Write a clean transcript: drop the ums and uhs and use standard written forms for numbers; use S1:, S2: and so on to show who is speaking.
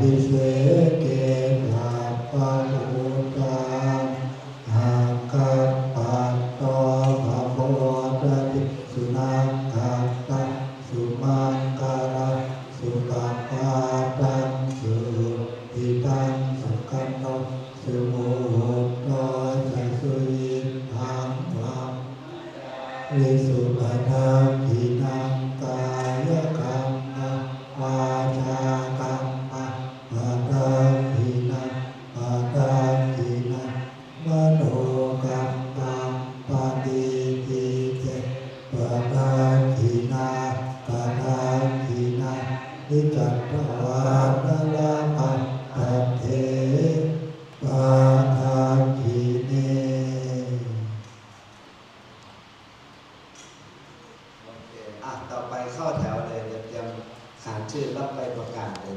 S1: ภิเสเกนาปะโลตาอาคัปปัตโตภะคะวะตะภิกษุนังคัปปะสุมังคารังสุปปาตังสุทิตังสุขันโตสุโมโตจัสสุยิทังวะริสุปนาทินังกายกรรมังวาจากรรมังปะทังทินังปะทังทินังมโนกรรมังปฏิทิเตปะทังทินังปะทังทินังนิจัตตวานะละภัตตเถปะทังทิเนโอเคต่อไปเข้าแถวเลยเตรียมขานชื่อรับไปประกาศเลย